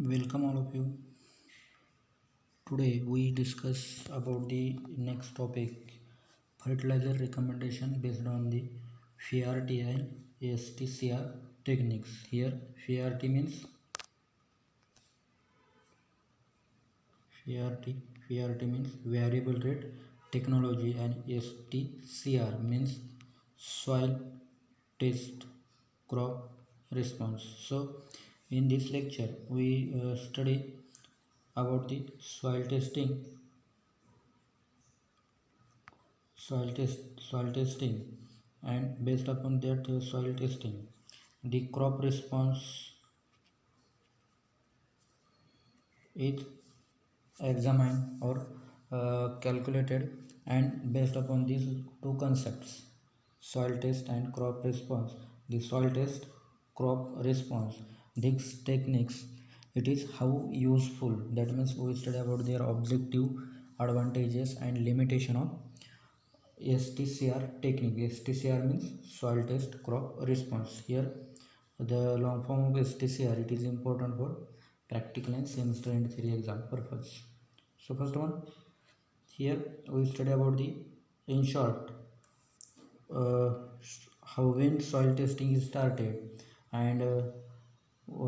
Welcome all of you. Today we discuss about the next topic, fertilizer recommendation based on the FRT and STCR techniques. Here FRT means FRT FRT means variable rate technology and STCR means soil test crop response. So in this lecture we study about the soil testing, and based upon that soil testing the crop response is examined or calculated, and based upon these two concepts, soil test and crop response, the soil test crop response, these techniques, it is how useful, that means we study about their objective, advantages and limitation of STCR technique. STCR means soil test crop response. Here the long form of STCR, it is important for practical and semester and theory exam purpose. So first one, here we study about the, in short, how when soil testing is started, and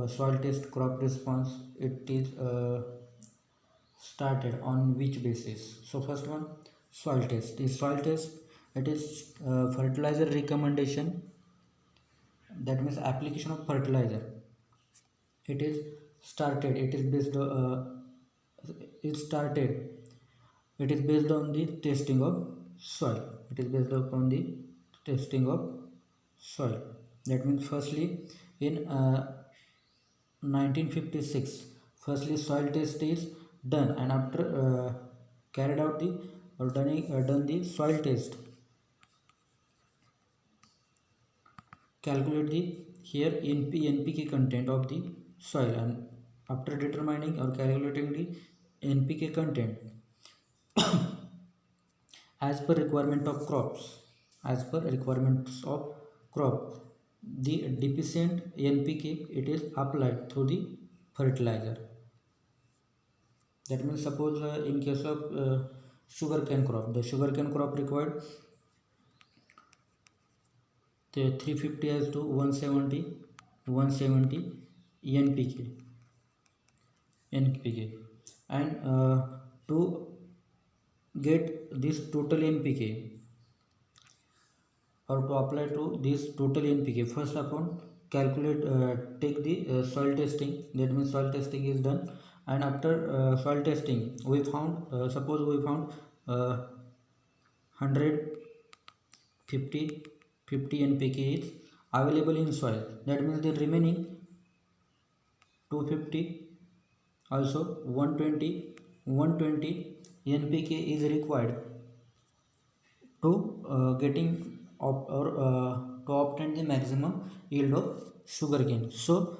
soil test crop response, it is started on which basis. So first one, soil test. The soil test, it is fertilizer recommendation, that means application of fertilizer. It is started, it is based it started it is based on the testing of soil. It is based upon the testing of soil. That means firstly in 1956, firstly soil test is done, and after carried out the or done the soil test, calculate the here NPK content of the soil, and after determining or calculating the NPK content as per requirement of crops, as per requirements of crop, the deficient NPK, it is applied through the fertilizer. That means suppose in case of sugarcane crop, the sugarcane crop required the 350 as to 170 NPK, and to get this total NPK, or to apply to this total NPK, first upon calculate, take the soil testing. That means soil testing is done, and after soil testing we found, suppose we found 150 NPK is available in soil. That means the remaining 250, also 120 NPK is required to getting to obtain the maximum yield of sugarcane. So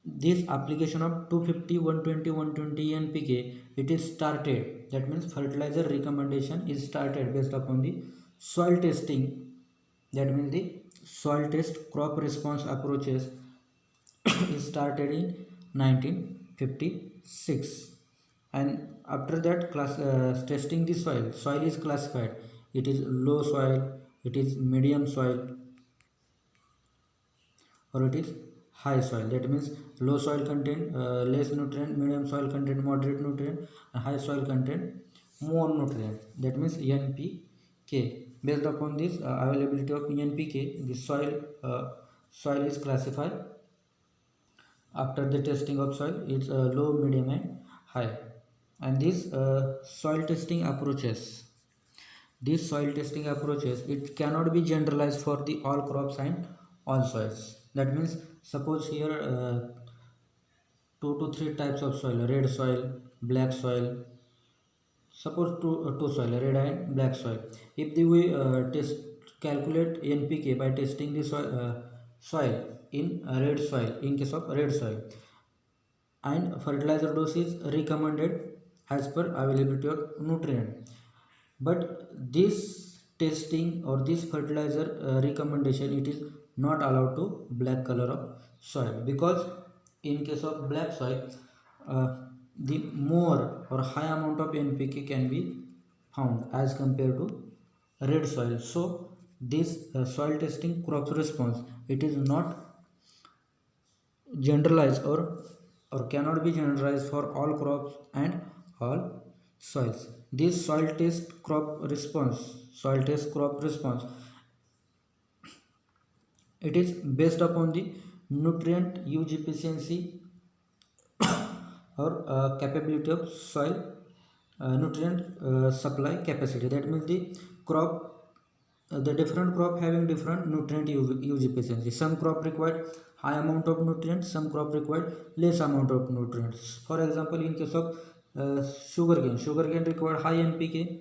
this application of 250, 120 NPK, it is started. That means fertilizer recommendation is started based upon the soil testing. That means the soil test crop response approaches is started in 1956, and after that testing the soil is classified. It is low soil, it is medium soil, or it is high soil. That means low soil content less nutrient, medium soil content moderate nutrient, and high soil content more nutrient. That means NPK. Based upon this availability of NPK, the soil is classified. After the testing of soil, it's low, medium and high. And these soil testing approaches, it cannot be generalized for the all crops and all soils. That means suppose here 2 to 3 types of soil, red soil, black soil, suppose two soil, red and black soil. If we calculate NPK by testing the soil in red soil, in case of red soil, and fertilizer dose is recommended as per availability of nutrient, but this testing or this fertilizer recommendation, it is not allowed to black color of soil, because in case of black soil the more or high amount of NPK can be found as compared to red soil. So this soil testing crop response, it is not generalized or cannot be generalized for all crops and all soils. This soil test crop response, it is based upon the nutrient use efficiency or capability of soil nutrient supply capacity. That means the different crop having different nutrient use efficiency. Some crop require high amount of nutrients, some crop require less amount of nutrients. For example, in case of sugarcane require high NPK,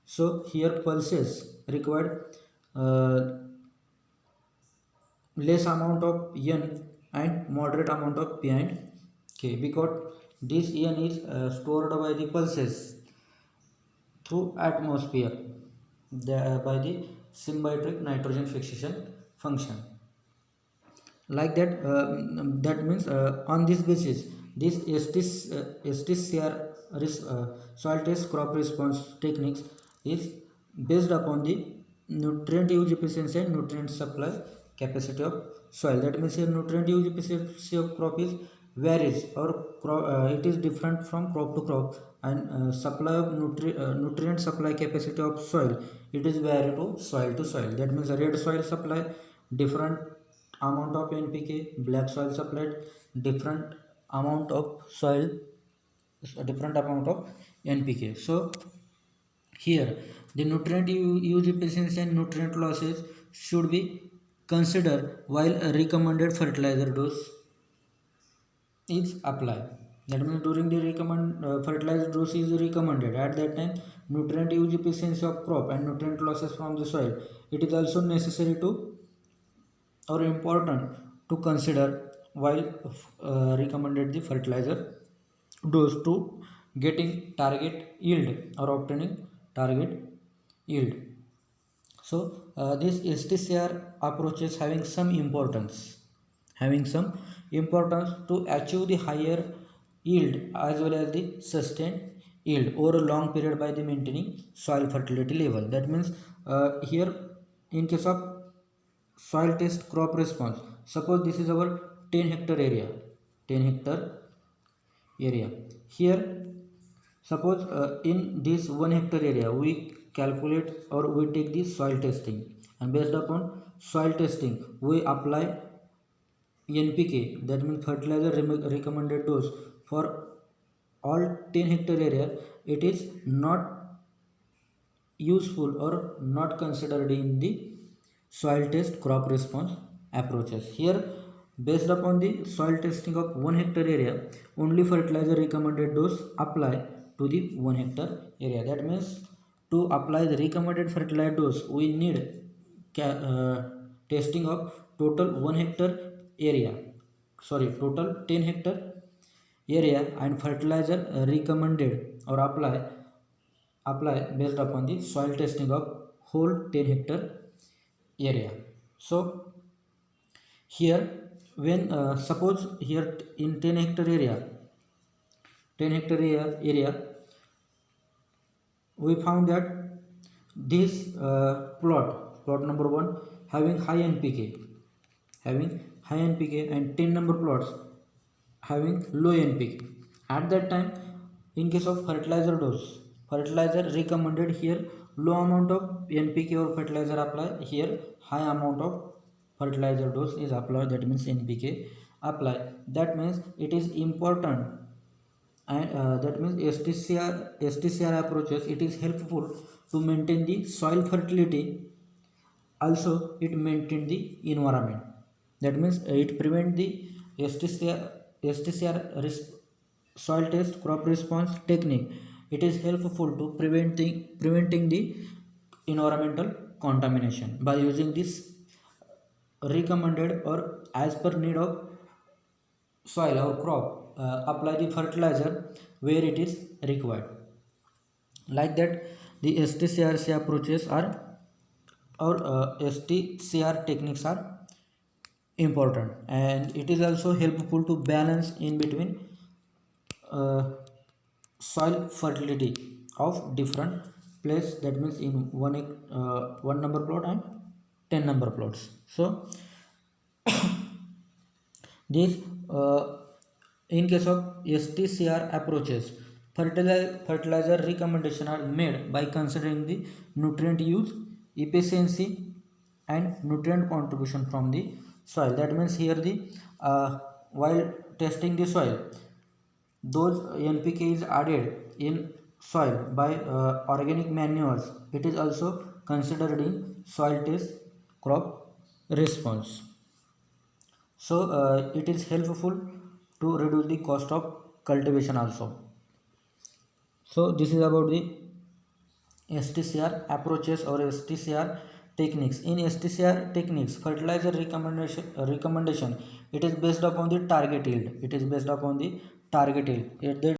so here pulses required uh, less amount of N and moderate amount of P and K, because this N is stored by the pulses through atmosphere by the symbiotic nitrogen fixation function. Like that, that means on this basis, this STCR soil test crop response techniques is based upon the nutrient use efficiency and nutrient supply capacity of soil. That means here nutrient use efficiency of crop is varies, or it is different from crop to crop, and supply of nutrient supply capacity of soil, it is vary to soil. That means red soil supply different amount of NPK, black soil supplied different amount of soil, different amount of NPK. So here the nutrient use efficiency and nutrient losses should be considered while a recommended fertilizer dose is applied. That means during the fertilizer dose is recommended, at that time nutrient use efficiency of crop and nutrient losses from the soil, it is also necessary to or important to consider while recommended the fertilizer dose to getting target yield or obtaining target yield. So this STCR approach is having some importance to achieve the higher yield as well as the sustained yield over a long period by the maintaining soil fertility level. That means here in case of soil test crop response, suppose this is our 10 hectare area. Here suppose in this 1 hectare area we calculate or we take the soil testing, and based upon soil testing we apply NPK, that means fertilizer recommended dose for all 10 hectare area. It is not useful or not considered in the soil test crop response approaches. Here based upon the soil testing of 1 hectare area, only fertilizer recommended dose apply to the 1 hectare area. That means to apply the recommended fertilizer dose we need testing of total 1 hectare area, total 10 hectare area, and fertilizer recommended or apply based upon the soil testing of whole 10 hectare area. So here when suppose here in 10 hectare area we found that this plot number 1 having high NPK, and 10 number plots having low NPK. At that time, in case of fertilizer dose, fertilizer recommended here low amount of NPK or fertilizer apply, here high amount of fertilizer dose is applied, that means NPK apply. That means it is important, and that means STCR approaches, it is helpful to maintain the soil fertility, also it maintain the environment. That means it prevent the STCR soil test crop response technique, it is helpful to preventing the environmental contamination by using this recommended or as per need of soil or crop, apply the fertilizer where it is required. Like that the STCRC approaches are or STCR techniques are important, and it is also helpful to balance in between soil fertility of different place, that means in one number plot and 10 number plots. So this in case of STCR approaches, fertilizer recommendation are made by considering the nutrient use, efficiency and nutrient contribution from the soil. That means here the while testing the soil, those NPK is added in soil by organic manures. It is also considered in soil test crop response. So it is helpful to reduce the cost of cultivation also. So this is about the STCR approaches or STCR techniques. In STCR techniques, fertilizer recommendation, it is based upon the target yield. It is based upon the target yield. If the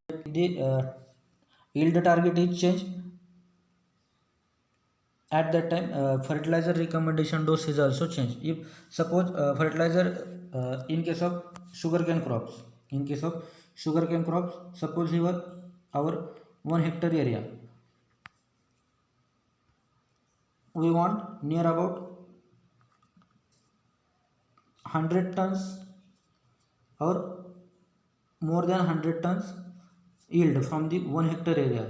yield target is changed, at that time fertilizer recommendation dose is also changed. If suppose fertilizer in case of sugarcane crops, suppose here our 1 hectare area, we want near about 100 tons or more than 100 tons yield from the 1 hectare area.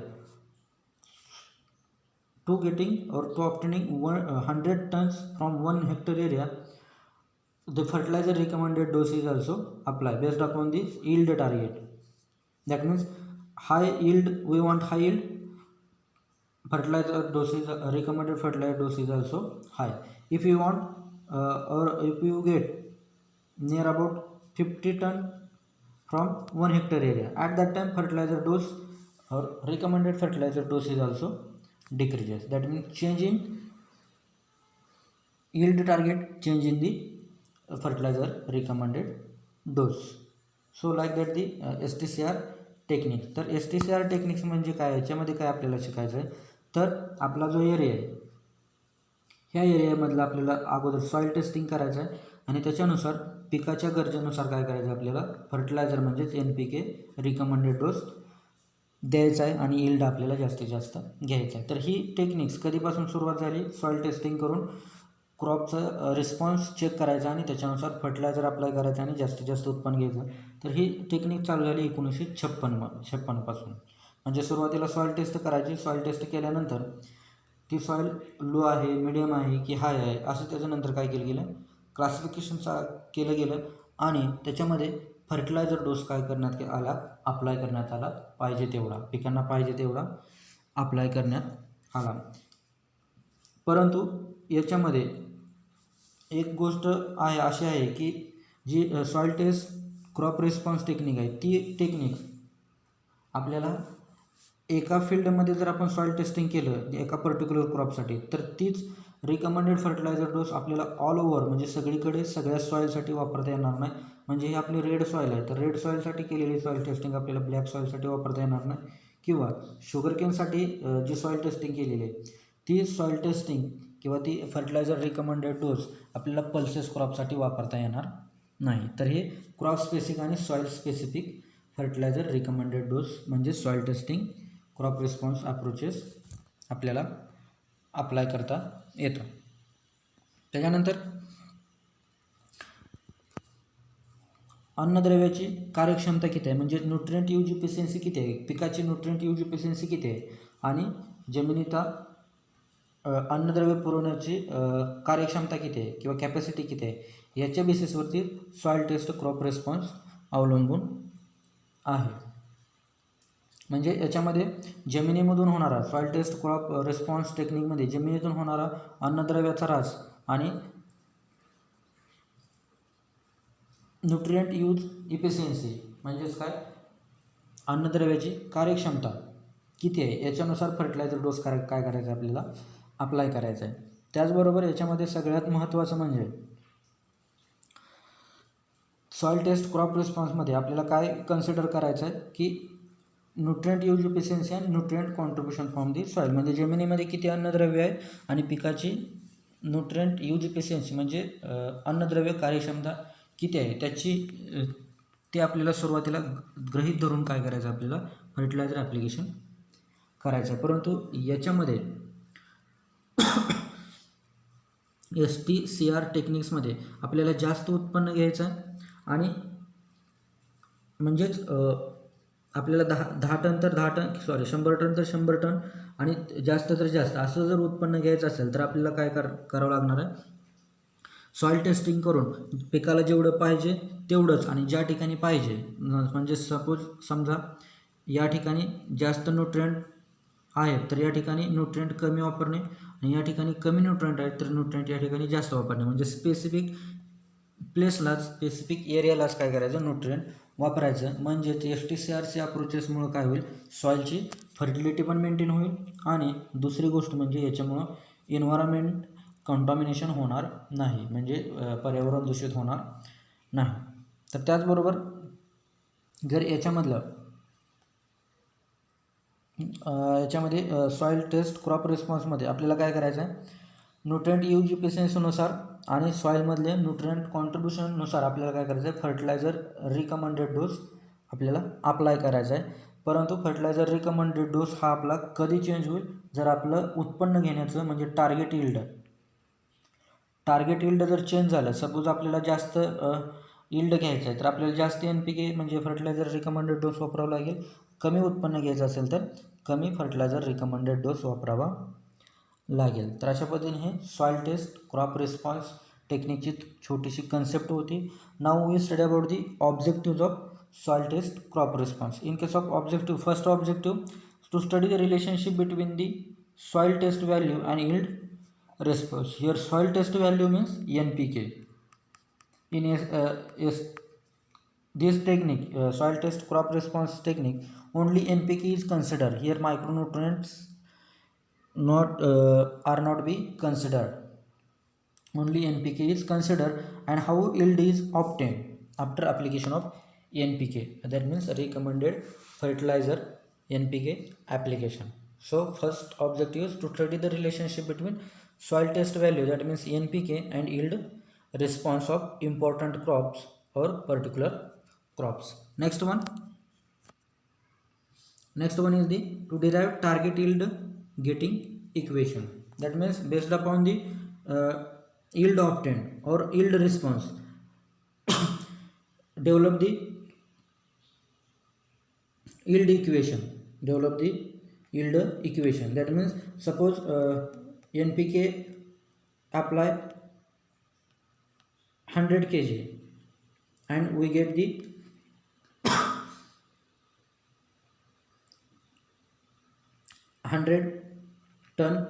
To obtaining 100 tons from 1 hectare area, the fertilizer recommended dose is also applied based upon the yield target. That means high yield, we want high yield, fertilizer dose is recommended fertilizer dose is also high. If you want or if you get near about 50 ton from 1 hectare area, at that time fertilizer dose or recommended fertilizer dose is also decreases. That means change in yield target, change in the fertilizer recommended dose. So like that the STCR techniques. तर STCR techniques म्हणजे काय, याच्यामध्ये काय आपल्याला शिकायचं आहे, तर आपला जो एरिया आहे ह्या एरियामधला आपल्याला अगोदर सॉईल टेस्टिंग करायचं आहे आणि त्याच्यानुसार पिकाच्या गरजेनुसार काय करायचं आपल्याला फर्टिलायझर म्हणजेच NPK रिकमेंडेड डोस द्यायचा आहे आणि यील्ड आपल्याला जास्तीत जास्त घ्यायचा आहे. तर ही टेक्निक्स कधीपासून सुरुवात झाली, सॉईल टेस्टिंग करून क्रॉपचा रिस्पॉन्स चेक करायचा आणि त्याच्यानुसार फर्टिलायझर अप्लाय करायचं आणि जास्तीत जास्त उत्पन्न घ्यायचं. तर ही टेक्निक चालू झाली 1956 पासून. म्हणजे सुरुवातीला सॉईल टेस्ट करायची, सॉईल टेस्ट केल्यानंतर ती सॉईल लो आहे, मिडियम आहे की हाय आहे असं त्याच्यानंतर काय केलं गेलं, क्लासिफिकेशनचा केलं गेलं आणि त्याच्यामध्ये फर्टिलायझर डोस काय करण्यात आला, अप्लाय करण्यात आला, पाहिजे तेवढा पिकांना पाहिजे तेवढा अप्लाय करण्यात आला. परंतु याच्यामध्ये एक गोष्ट आहे अशी आहे की जी soil test crop response technique आहे, ती टेक्निक आपल्याला एका फील्डमध्ये जर आपण सॉईल टेस्टिंग केलं एका पर्टिक्युलर क्रॉपसाठी, तर तीच रिकमेंडेड फर्टिलायझर डोस आपल्याला ऑल ओव्हर म्हणजे सगळीकडे सगळ्या सॉईलसाठी वापरता येणार नाही. म्हणजे हे आपली रेड सॉईल आहे, तर रेड सॉईलसाठी केलेली सॉईल टेस्टिंग आपल्याला ब्लॅक सॉईलसाठी वापरता येणार नाही. किंवा शुगरकेनसाठी जी सॉईल टेस्टिंग केलेली आहे ती सॉईल टेस्टिंग किंवा ती फर्टिलायझर रिकमेंडेड डोस आपल्याला पल्सेस क्रॉपसाठी वापरता येणार नाही. तर हे क्रॉप स्पेसिफिक आणि सॉईल स्पेसिफिक फर्टिलायझर रिकमेंडेड डोस म्हणजे soil testing crop response approaches आपल्याला अप्लाय करता येतं. त्याच्यानंतर अन्नद्रव्याची कार्यक्षमता किती आहे, म्हणजे न्यूट्रिएंट यूज इफिशियन्सी किती आहे, पिकाची न्यूट्रिएंट यूज इफिशियन्सी किती आहे आणि जमिनीचा अन्नद्रव्य पुरवण्याची कार्यक्षमता किती आहे किंवा कॅपॅसिटी किती आहे, याच्या बेसिसवरती सॉईल टेस्ट क्रॉप रिस्पॉन्स अवलंबून आहे. म्हणजे याच्यामध्ये जमिनीमधून होणारा सॉईल टेस्ट क्रॉप रिस्पॉन्स टेक्निकमध्ये जमिनीतून होणारा अन्नद्रव्याचा ऱ्हास आणि न्यूट्रिएंट यूज इफिशियन्सी म्हणजेच काय, अन्नद्रव्याची कार्यक्षमता किती आहे याच्यानुसार फर्टिलायझर डोस काय करायचा आपल्याला अप्लाय करायचा आहे. त्याचबरोबर याच्यामध्ये सगळ्यात महत्त्वाचं म्हणजे सॉईल टेस्ट क्रॉप रिस्पॉन्समध्ये आपल्याला काय कन्सिडर करायचं आहे की न्यूट्रिएंट यूज इफिशियन्सी आणि nutrient contribution from the soil, म्हणजे जमिनीमध्ये किती अन्नद्रव्य आहे आणि पिकाची न्यूट्रिएंट यूज इफिशियन्सी म्हणजे अन्नद्रव्य कार्यक्षमता किती आहे त्याची ते आपल्याला सुरुवातीला गृहीत धरून काय करायचं, आपल्याला फर्टिलायझर ॲप्लिकेशन करायचं आहे. परंतु याच्यामध्ये STCR टेक्निक्समध्ये आपल्याला जास्त उत्पन्न घ्यायचं आहे आणि म्हणजेच आपल्याला 10 टन तर 10 टन, 100 टन तर 100 टन आणि जास्त तर जास्त असं जर उत्पन्न घ्यायचं असेल तर आपल्याला काय करावं लागणार आहे, सॉईल टेस्टिंग करून पिकाला जेवढं पाहिजे तेवढंच आणि ज्या ठिकाणी पाहिजे, म्हणजे समजा या ठिकाणी जास्त न्यूट्रिएंट आहेत तर या ठिकाणी न्यूट्रिएंट कमी वापरणे आणि या ठिकाणी कमी न्यूट्रिएंट आहेत तर न्यूट्रिएंट या ठिकाणी जास्त वापरणे, म्हणजे स्पेसिफिक प्लेसलाच, स्पेसिफिक एरियालाच काय करायचं, न्यूट्रिएंट वापरायचं. म्हणजेच STCRच्या अप्रोचेसमुळं काय होईल, सॉईलची फर्टिलिटी पण मेंटेन होईल आणि दुसरी गोष्ट म्हणजे याच्यामुळं एन्व्हायरमेंट कंटॉमिनेशन होणार नाही, म्हणजे पर्यावरण दूषित होणार नाही. तर त्याचबरोबर जर याच्यामध्ये सॉईल टेस्ट क्रॉप रिस्पॉन्समध्ये आपल्याला काय करायचं आहे, न्यूट्रिएंट यूज इफिशियन्सीनुसार आणि सॉईलमधले न्यूट्रिएंट कॉन्ट्रीब्युशननुसार आपल्याला काय करायचं आहे, फर्टिलायझर रिकमेंडेड डोस आपल्याला अप्लाय करायचा आहे. परंतु फर्टिलायझर रिकमेंडेड डोस हा आपला कधी चेंज होईल, जर आपलं उत्पन्न घेण्याचं म्हणजे टार्गेट यील्ड जर चेंज झालं, सपोज आपल्याला जास्त यील्ड घ्यायचं आहे तर आपल्याला जास्त NPK म्हणजे फर्टिलायझर रिकमेंडेड डोस वापरावा लागेल. कमी उत्पन्न घ्यायचं असेल तर कमी फर्टिलायझर रिकमेंडेड डोस वापरावा लागेल. तर अशा पद्धतीने हे सॉईल टेस्ट क्रॉप रिस्पॉन्स टेक्निकची छोटीशी कन्सेप्ट होती. Now we study about the objective of soil test crop response. In case of objective, first objective to study the relationship between the soil test value and yield response. Here soil test value means NPK. In this technique, soil test crop response technique, only NPK is considered. Here micronutrients are not be considered. Only NPK is considered. And how yield is obtained after application of NPK? That means recommended fertilizer NPK application. So first objective is to study the relationship between soil test value, that means NPK, and yield response of important crops or particular crops. Next one is the to derive target yield getting equation. That means based upon the yield obtained or yield response, develop the yield equation. That means suppose NPK apply 100 kg and we get the 100 ton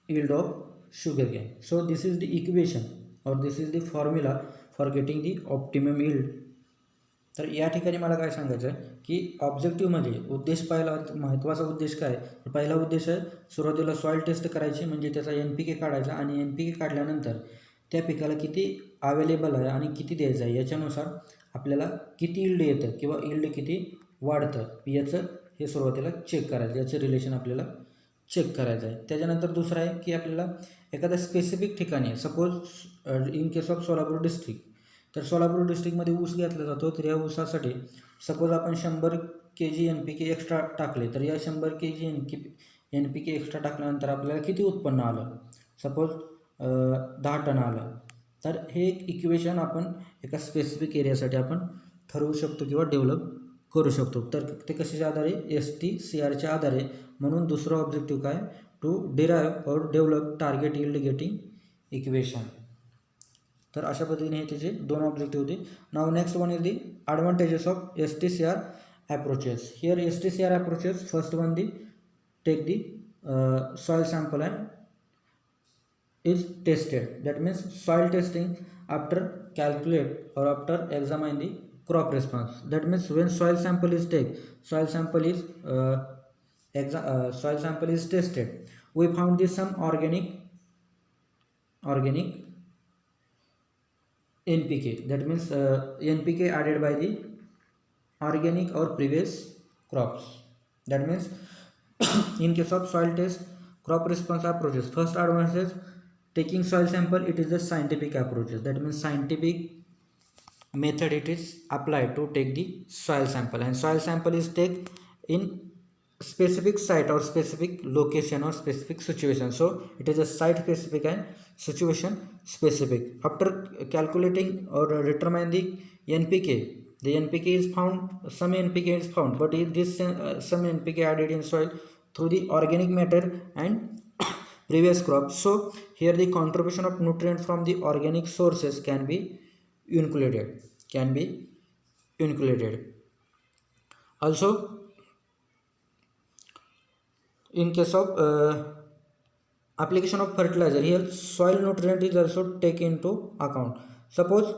yield of sugarcane. So this is the equation or this is the formula for getting the optimum yield. तर या ठिकाणी मला काय सांगायचं आहे की ऑब्जेक्टिव्हमध्ये उद्देश, पहिला महत्त्वाचा उद्देश काय, पहिला उद्देश आहे सुरुवातीला सॉईल टेस्ट करायची, म्हणजे त्याचा NPK काढायचा आणि NPK काढल्यानंतर त्या पिकाला किती अवेलेबल आहे आणि किती द्यायचं आहे याच्यानुसार आपल्याला किती यील्ड येतं किंवा यील्ड किती वाढतं याचं हे सुरुवातीला चेक करायचं, याचं रिलेशन आपल्याला चेक करायचं आहे. त्याच्यानंतर दुसरं आहे की आपल्याला एखाद्या स्पेसिफिक ठिकाणी, suppose in case of Solapur district, तर सोलापूर डिस्ट्रिक्टमध्ये ऊस घेतला जातो. तर या ऊसासाठी सपोज आपण 100 kg NPK एक्स्ट्रा टाकले, तर या 100 kg NPK एक्स्ट्रा टाकल्यानंतर आपल्याला किती उत्पन्न आलं, सपोज 10 टन आलं. तर हे एक इक्वेशन आपण एका स्पेसिफिक एरियासाठी आपण ठरवू शकतो किंवा डेव्हलप करू शकतो. तर ते कशाच्या आधारे, STCRच्या आधारे. म्हणून दुसरं ऑब्जेक्टिव्ह काय, to derive or develop target yield getting equation. तर अशा पद्धतीने हे त्याचे दोन ऑब्जेक्टिव्ह होते. नाव next one is the advantages of STCR approaches. Here STCR approaches, first one the take the soil sample and is tested. That means soil testing after calculate or after examine the crop response. That means when soil sample is tested, we found this some organic NPK. That means NPK added by the organic or previous crops. That means in case of soil test crop response approaches, first advantage taking soil sample, it is the scientific approaches. That means scientific method it is applied to take the soil sample, and soil sample is take in specific site or specific location or specific situation. So it is a site specific and situation specific. After calculating or determine the NPK, the NPK is found, some NPK is found, but if this some NPK added in soil through the organic matter and previous crop. So here the contribution of nutrient from the organic sources can be included. Also, in case of application of fertilizer, here soil nutrient is also taken into account. Suppose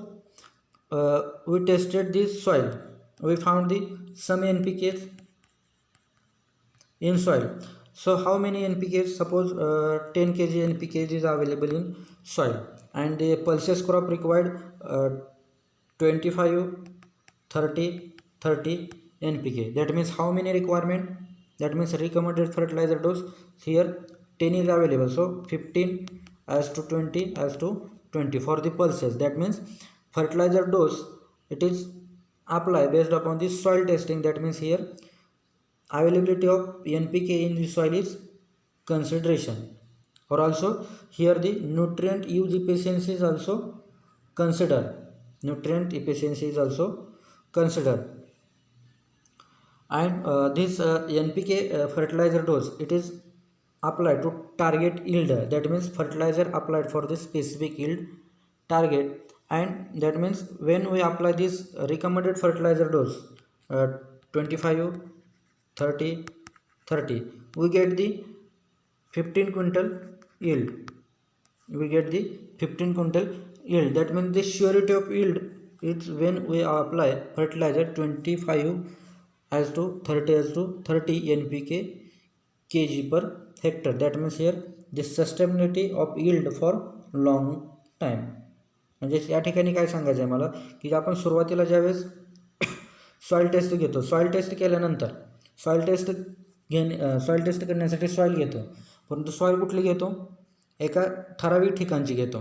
we tested this soil, we found the some NPKs in soil. So how many NPKs? Suppose 10 kg NPKs is available in soil, and the pulses crop required 25, 30, 30 NPK. That means how many requirement? That means recommended fertilizer dose here 10 is available, so 15 as to 20 as to 20 for the pulses. That means fertilizer dose it is applied based upon the soil testing. That means here availability of NPK in the soil is consideration, or also here the nutrient use efficiency is also considered. Nutrient efficiency is also considered, and this NPK fertilizer dose it is applied to target yield. That means fertilizer applied for the specific yield target, and that means when we apply this recommended fertilizer dose 25, 30, 30, we get the 15 quintal yield. That means the surety of yield is when we apply fertilizer 25 as to 30 NPK kg per hectare. That means here the sustainability of yield for long time. म्हणजे या ठिकाणी काय सांगायचं आहे मला की आपण सुरुवातीला ज्यावेळेस सॉइल टेस्ट घेतो, सॉइल टेस्ट केल्यानंतर सॉइल टेस्ट करण्यासाठी सॉइल घेतो, परंतु सॉइल कुठली घेतो? एका ठराविक ठिकाणची घेतो,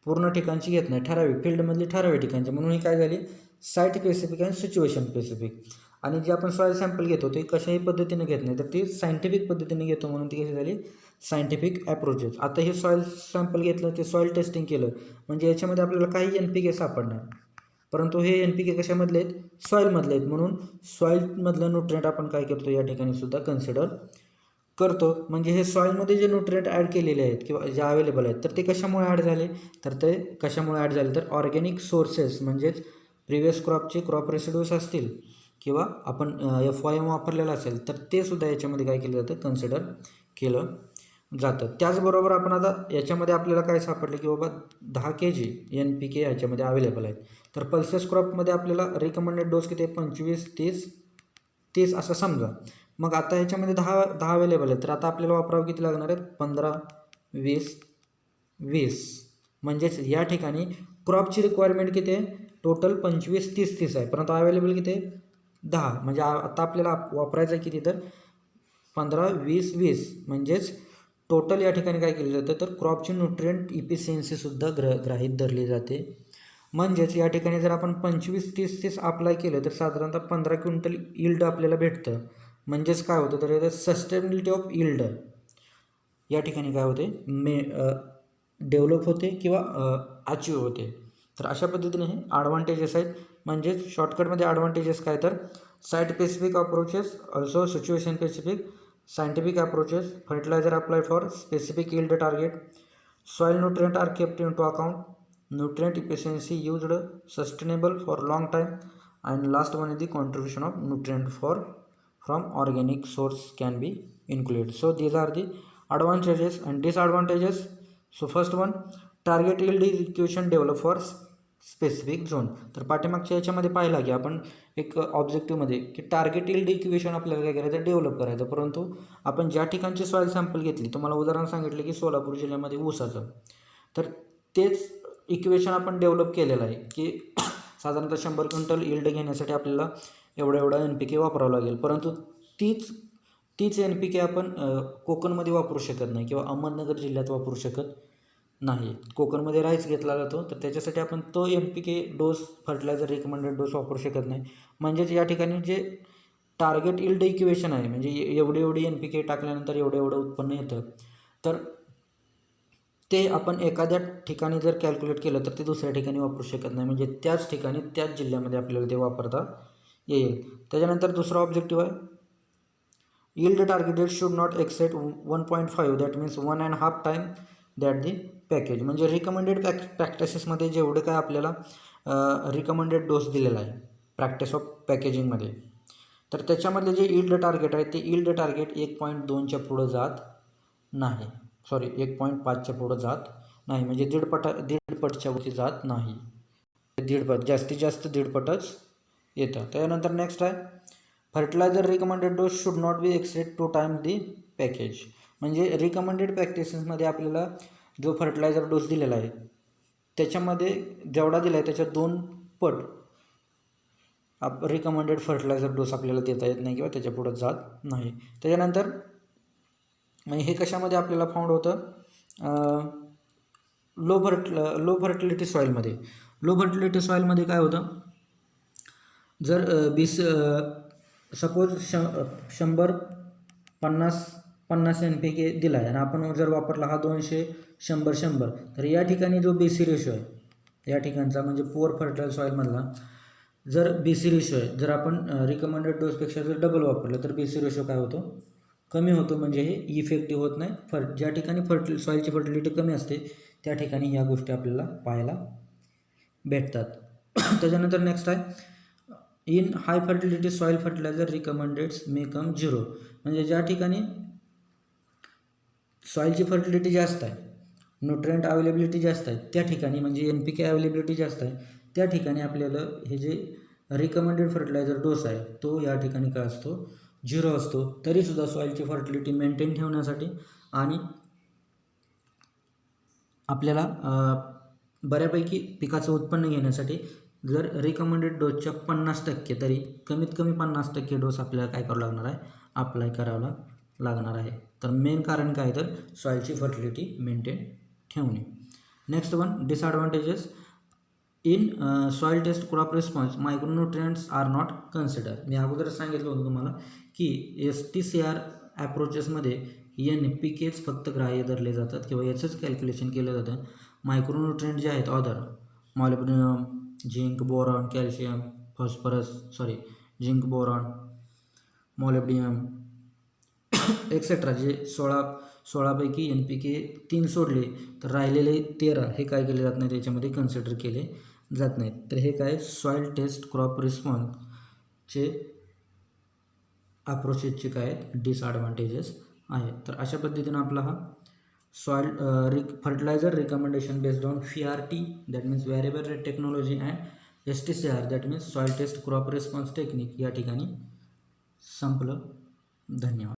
पूर्ण ठिकाणची घेत नाही, ठराविक फील्डमधली ठराविक ठिकाणची. म्हणून ही काय झाली? साईट स्पेसिफिक आणि सिच्युएशन स्पेसिफिक. आणि जे आपण सॉइल सॅम्पल घेतो ते कशाही पद्धतीने घेत नाही, तर ती सायंटिफिक पद्धतीने घेतो, म्हणून ती कशी झाली? सायंटिफिक ॲप्रोचेस. आता हे सॉइल सॅम्पल घेतलं, ते सॉइल टेस्टिंग केलं, म्हणजे याच्यामध्ये आपल्याला काही NPK सापडणार, परंतु हे NPK कशामधले आहेत? सॉईलमधले आहेत. म्हणून सॉईलमधलं न्यूट्रिएंट आपण काय करतो या ठिकाणी सुद्धा कन्सिडर करतो. म्हणजे हे सॉईलमध्ये जे न्यूट्रिएंट ॲड केलेले आहेत किंवा जे अवेलेबल आहेत, तर ते कशामुळे ॲड झाले? तर ऑर्गॅनिक सोर्सेस म्हणजेच प्रिव्हियस क्रॉपचे क्रॉप रेसिड्यूज असतील किंवा आपण FYM वापरलेलं असेल, तर ते सुद्धा याच्यामध्ये काय केलं जातं? कन्सिडर केलं जातं. त्याचबरोबर आपण आता याच्यामध्ये आपल्याला काय सापडलं की बाबा 10 kg NPK याच्यामध्ये अवेलेबल आहेत. तर पल्सेस क्रॉपमध्ये आपल्याला रिकमेंडेड डोस किती आहे? 25, 30 असं समजा. मग आता ह्याच्यामध्ये 10 अवेलेबल आहेत, तर आता आपल्याला वापरावं किती लागणार आहेत? 15, 20. म्हणजेच या ठिकाणी क्रॉपची रिक्वायरमेंट किती आहे? टोटल 25, 30 आहे, परंतु अवेलेबल किती आहे? 10. म्हणजे आता आपल्याला वापरायचं आहे किती? तर 15, 20. म्हणजेच टोटल या ठिकाणी काय केलं जातं? तर क्रॉपची न्यूट्रिएंट इफिशियन्सीसुद्धा गृहीत धरली जाते. म्हणजेच या ठिकाणी जर आपण 25, 30 अप्लाय केलं तर साधारणतः 15 क्विंटल यील्ड आपल्याला भेटतं. म्हणजेच काय होतं? तर सस्टेनेबिलिटी ऑफ यील्ड या ठिकाणी काय होते? डेव्हलप होते किंवा अचीव होते. तर अशा पद्धतीने हे ॲडव्हान्टेजेस आहेत. म्हणजेच शॉर्टकटमध्ये ॲडव्हान्टेजेस काय? तर site specific approaches, also situation specific, scientific approaches, fertilizer applied for specific yield target, soil nutrient are kept into account, nutrient efficiency used sustainable for long time, and last one is the contribution of nutrient from organic source can be included. So these are the advantages and disadvantages. So first one, target yield is equation developed for specific zone. तर पाठीमागच्या याच्यामध्ये पाहिला की आपण एक ऑब्जेक्टिव्हमध्ये की target yield equation आपल्याला काय करायचं? डेव्हलप करायचं. परंतु आपण ज्या ठिकाणची सॉईल सॅम्पल घेतली, तुम्हाला उदाहरण सांगितलं की सोलापूर जिल्ह्यामध्ये ऊसाचं, तर तेच इक्वेशन आपण डेव्हलप केलेलं आहे की साधारणतः 100 क्विंटल यील्ड घेण्यासाठी आपल्याला एवढा NPK वापरावं लागेल. परंतु तीच NPK आपण कोकणमध्ये वापरू शकत नाही किंवा अहमदनगर जिल्ह्यात वापरू शकत नाही. कोकणमध्ये राईस घेतला जातो, तर त्याच्यासाठी आपण तो NPK डोस फर्टिलायझर रिकमेंडेड डोस वापरू शकत नाही. म्हणजेच या ठिकाणी जे टार्गेट इल्ड इक्वेशन आहे, म्हणजे एवढी एवढी NPK टाकल्यानंतर एवढं एवढं उत्पन्न येतं, तर ते आपण एखाद्या ठिकाणी जर कॅल्क्युलेट केलं तर ते दुसऱ्या ठिकाणी वापरू शकत नाही. म्हणजे त्याच ठिकाणी त्याच जिल्ह्यामध्ये आपल्याला ते वापरता येईल. त्याच्यानंतर दुसरा ऑब्जेक्टिव्ह आहे, yield targeted should not exceed 1.5, that means 1.5 time that the package. म्हणजे रिकमेंडेड प्रॅक्टिसेसमध्ये जेवढे काय आपल्याला रिकमेंडेड डोस दिलेला आहे प्रॅक्टिस ऑफ पॅकेजिंगमध्ये, तर त्याच्यामधले जे yield टार्गेट आहे ते yield टार्गेट 1.2च्या पुढं जात नाही, सॉरी 1.5च्या पुढं जात नाही, म्हणजे दीडपटच्या वरती जात नाही. दीडपट, जास्तीत जास्त दीडपटच येतं. त्यानंतर नेक्स्ट आहे, fertiliser recommended dose should not be exceed 2 times the package. म्हणजे रिकमेंडेड प्रॅक्टिसेसमध्ये आपल्याला जो फर्टिलायझर डोस दिलेला आहे त्याच्यामध्ये जेवढा दिला आहे त्याच्या 2 पट रिकमेंडेड फर्टिलायझर डोस आपल्याला देता येत नाही किंवा त्याच्या पुढं जात नाही. त्याच्यानंतर म्हणजे हे कशामध्ये आपल्याला फाउंड होतं, लो फर्टिलिटी सॉईलमध्ये. लो फर्टिलिटी सॉईलमध्ये काय होतं, जर सपोज 100-50 NPK दिला आहे आणि आपण जर वापरला हा 200-100-100, तर या ठिकाणी जो BC रेशो आहे या ठिकाणचा, म्हणजे पुअर फर्टाईल सॉईलमधला जर BC रेशो आहे, जर आपण रिकमेंडेड डोसपेक्षा जर डबल वापरलं तर BC रेशो काय होतो, कमी होतो. म्हणजे हे इफेक्टिव्ह होत नाही. ज्या ठिकाणी सॉईलची फर्टिलिटी कमी असते त्या ठिकाणी ह्या गोष्टी आपल्याला पाहायला भेटतात. त्याच्यानंतर नेक्स्ट आहे, इन हाय फर्टिलिटी सॉईल फर्टिलायझर रिकमेंडेड्स मे कम 0. म्हणजे ज्या ठिकाणी सॉईलची फर्टिलिटी जास्त आहे, न्यूट्रिएंट अवेलेबिलिटी जास्त आहे, त्या ठिकाणी म्हणजे NPK अवेलेबिलिटी जास्त आहे, त्या ठिकाणी आपल्याला हे जे रिकमेंडेड फर्टिलायझर डोस आहे तो या ठिकाणी काय असतो, 0 असतो. तरीसुद्धा सॉईलची फर्टिलिटी मेंटेन ठेवण्यासाठी आणि आपल्याला बऱ्यापैकी पिकाचं उत्पन्न घेण्यासाठी जर रिकमेंडेड डोसच्या 50% तरी कमीत कमी 50% डोस आपल्याला काय करावं लागणार आहे, अप्लाय करावा लागणार आहे. तर मेन कारण काय, तर सॉईलची फर्टिलिटी मेंटेन ठेवणे. Next one, disadvantages in soil test crop response micronutrients are not consider. मी अगोदर सांगितलं होतं तुम्हाला की STCR ॲप्रोचेसमध्ये NPKच फक्त ग्राह्य धरले जातात किंवा याचंच कॅल्क्युलेशन केलं जातं. मायक्रोन्यूट्रिएंट जे आहेत other, molybdenum, zinc, boron, calcium, zinc, boron, molybdenum etcetera, जे 16पैकी NPK 3 सोडले तर राहिलेले 13 हे काय केले जात नाही, त्याच्यामध्ये कन्सिडर केले जात नाहीत. तर हे काय सॉईल टेस्ट क्रॉप रिस्पॉन्सचे अप्रोचेसचे काय आहेत, डिसॲडव्हान्टेजेस आहेत. तर अशा पद्धतीनं आपला हा soil fertiliser recommendation based on VRT, that means variable rate technology, and STCR, that means soil test crop response technique, या ठिकाणी संपलं. धन्यवाद.